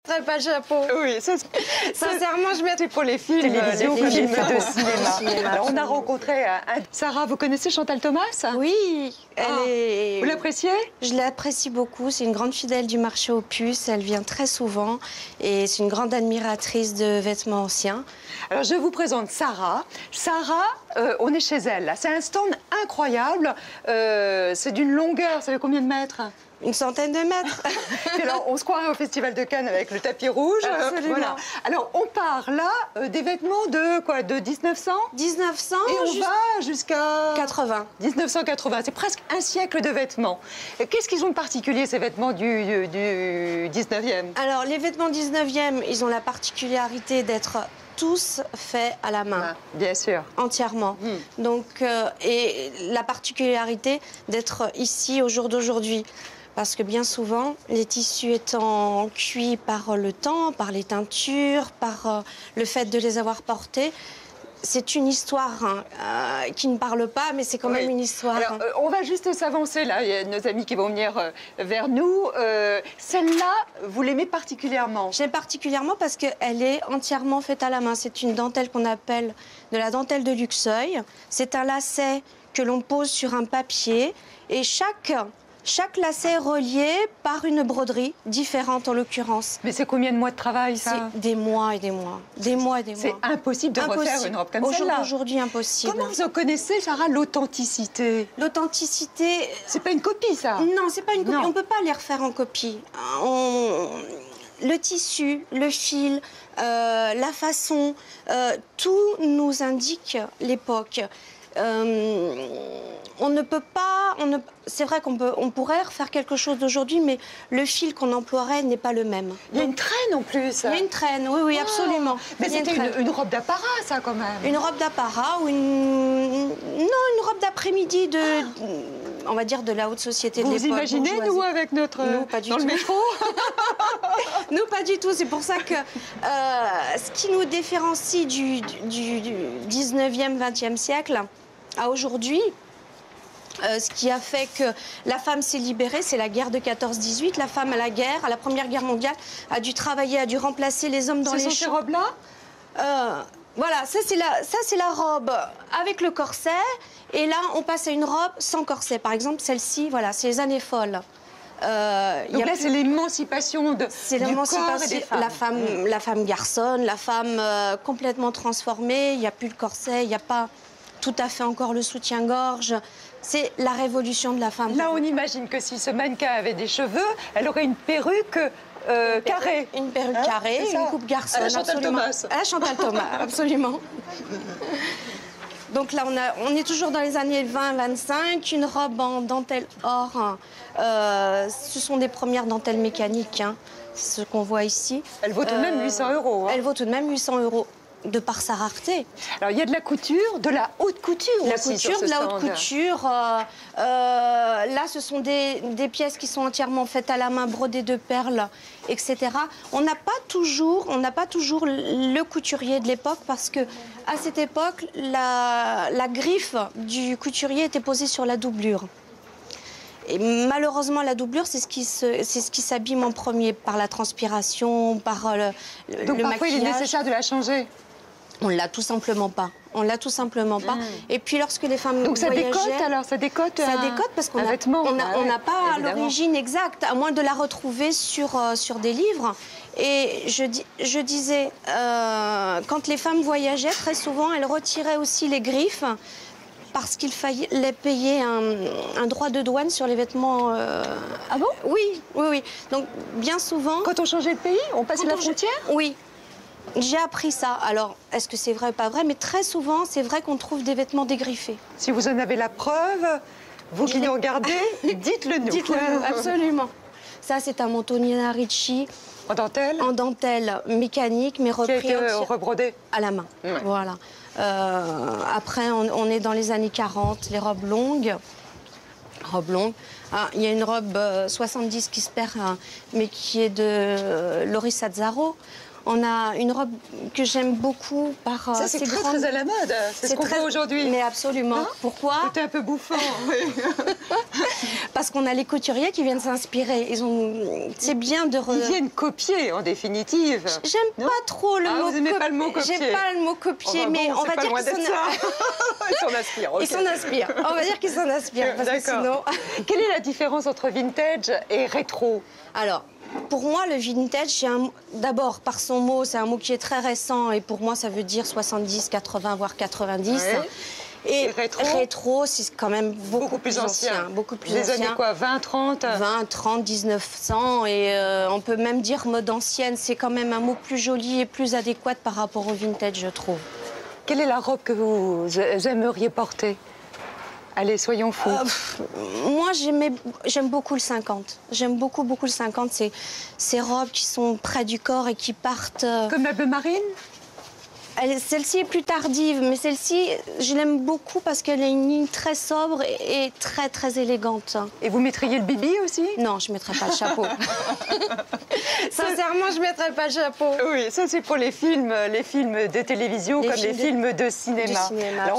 Très pas chapeau. Oui, ça, sincèrement, je mettrais pour les films, télévision, les films de cinéma. Alors, on a rencontré Sarah, vous connaissez Chantal Thomas? Oui, elle est... Vous l'appréciez? Je l'apprécie beaucoup, c'est une grande fidèle du marché aux puces, elle vient très souvent et c'est une grande admiratrice de vêtements anciens. Alors, je vous présente Sarah. Sarah, on est chez elle. C'est un stand incroyable, c'est d'une longueur, ça fait combien de mètres? Une centaine de mètres. Et alors, on se croirait au Festival de Cannes avec le tapis rouge. Absolument. Voilà. Alors, on part là des vêtements de quoi? De 1900? 1900 et on va jusqu'à 80. 1980. C'est presque un siècle de vêtements. Qu'est-ce qu'ils ont de particulier, ces vêtements du 19e? Alors, les vêtements 19e, ils ont la particularité d'être tous faits à la main. Ah, bien sûr. Entièrement. Donc, et la particularité d'être ici au jour d'aujourd'hui. Parce que bien souvent, les tissus étant cuits par le temps, par les teintures, par le fait de les avoir portés, c'est une histoire qui ne parle pas, mais c'est quand même une histoire. Alors, on va juste s'avancer là. Il y a nos amis qui vont venir vers nous. Celle-là, vous l'aimez particulièrement? J'aime particulièrement parce qu'elle est entièrement faite à la main. C'est une dentelle qu'on appelle de la dentelle de Luxeuil. C'est un lacet que l'on pose sur un papier et chaque lacet est relié par une broderie différente en l'occurrence. Mais c'est combien de mois de travail, ça? C'est des mois et des mois. Des mois et des mois. C'est impossible de refaire une robe comme celle-là. Aujourd'hui, impossible. Comment vous en connaissez, Sarah, l'authenticité? L'authenticité... C'est pas une copie, ça? Non, c'est pas une copie. Non. On peut pas les refaire en copie. Le tissu, le fil, la façon, tout nous indique l'époque. On ne peut pas... C'est vrai on pourrait refaire quelque chose d'aujourd'hui, mais le fil qu'on emploierait n'est pas le même. Il y a une traîne en plus. Il y a une traîne, oui, oui, absolument. Mais c'était une robe d'apparat, ça, quand même. Une robe d'apparat ou une robe d'après-midi de... On va dire de la haute société de l'époque. Vous imaginez, nous, avec notre... Nous, pas du tout. Dans le métro? Nous, pas du tout. C'est pour ça que ce qui nous différencie du 19e, 20e siècle à aujourd'hui, ce qui a fait que la femme s'est libérée, c'est la guerre de 14-18. La femme à la guerre, à la Première Guerre mondiale, a dû travailler, a dû remplacer les hommes dans les champs. Ce sont ces robes-là? Voilà, ça c'est la robe avec le corset. Et là, on passe à une robe sans corset. Par exemple, celle-ci, voilà, c'est les années folles. Donc là, c'est l'émancipation du corps et des femmes. La femme garçonne, la femme complètement transformée. Il n'y a plus le corset, il n'y a pas tout à fait encore le soutien-gorge. C'est la révolution de la femme. Là, on imagine que si ce mannequin avait des cheveux, elle aurait une perruque carrée. Une perruque carrée, une coupe garçonne, à la Chantal absolument. Thomas. À la Chantal Thomas, absolument. Donc là, on est toujours dans les années 20-25, une robe en dentelle or. Ce sont des premières dentelles mécaniques, hein, ce qu'on voit ici. Elle vaut tout de même 800 €. Hein. Elle vaut tout de même 800 € de par sa rareté. Alors, il y a de la couture, de la haute couture aussi sur ce de la stand. haute couture. Là, ce sont des pièces qui sont entièrement faites à la main, brodées de perles, etc. On n'a pas toujours le couturier de l'époque parce que à cette époque, la griffe du couturier était posée sur la doublure. Et malheureusement, la doublure, c'est ce qui s'abîme en premier par la transpiration, par le Donc parfois, maquillage. il est nécessaire de la changer. On l'a tout simplement pas. On l'a tout simplement pas. Et puis lorsque les femmes donc ça voyageaient, décote alors, ça décote. Ça décote parce qu'on n'a pas l'origine exacte, à moins de la retrouver sur des livres. Et je disais, quand les femmes voyageaient, très souvent, elles retiraient aussi les griffes parce qu'il fallait payer un droit de douane sur les vêtements. Ah bon? Oui, oui, oui. Donc bien souvent. Quand on changeait de pays, on passait la frontière? Oui. J'ai appris ça. Alors, est-ce que c'est vrai ou pas vrai? Mais très souvent, c'est vrai qu'on trouve des vêtements dégriffés. Si vous en avez la preuve, vous qui les regardez, dites-le nous. Dites-le nous, absolument. Ça, c'est un manteau Nina Ricci. En dentelle? En dentelle mécanique, mais repris qui a été rebrodé à la main. Ouais. Voilà. Après, on est dans les années 40, les robes longues. Ah, il y a une robe 70 qui se perd, mais qui est de Loris Azzaro. On a une robe que j'aime beaucoup par ça, c'est très à la mode. C'est ce qu'on voit aujourd'hui. Mais absolument. Hein? Pourquoi? C'était un peu bouffant. Oui. Parce qu'on a les couturiers qui viennent s'inspirer. C'est bien de... Ils viennent copier, en définitive. J'aime pas trop le mot vous n'aimez pas le mot copier? J'aime pas le mot copier, mais on va dire qu'ils s'en inspirent. Okay. Ils s'en inspirent. On va dire qu'ils s'en inspirent. Parce que sinon... Quelle est la différence entre vintage et rétro? Alors, pour moi, le vintage, d'abord, par son mot, c'est un mot qui est très récent. Et pour moi, ça veut dire 70, 80, voire 90. Ouais. Et rétro, c'est quand même beaucoup plus ancien. Beaucoup plus ancien. Les années quoi, 20, 30 20, 30, 1900. Et on peut même dire mode ancienne. C'est quand même un mot plus joli et plus adéquat par rapport au vintage, je trouve. Quelle est la robe que vous aimeriez porter? Allez, soyons fous. Moi, j'aime beaucoup le 50. J'aime beaucoup le 50. C'est ces robes qui sont près du corps et qui partent... Comme la bleu marine? Celle-ci est plus tardive, mais celle-ci, je l'aime beaucoup parce qu'elle a une ligne très sobre et très, très élégante. Et vous mettriez le bibi aussi? Non, je ne mettrais pas le chapeau. Sincèrement, je ne mettrais pas le chapeau. Oui, ça c'est pour les films de télévision comme les films de cinéma. Alors,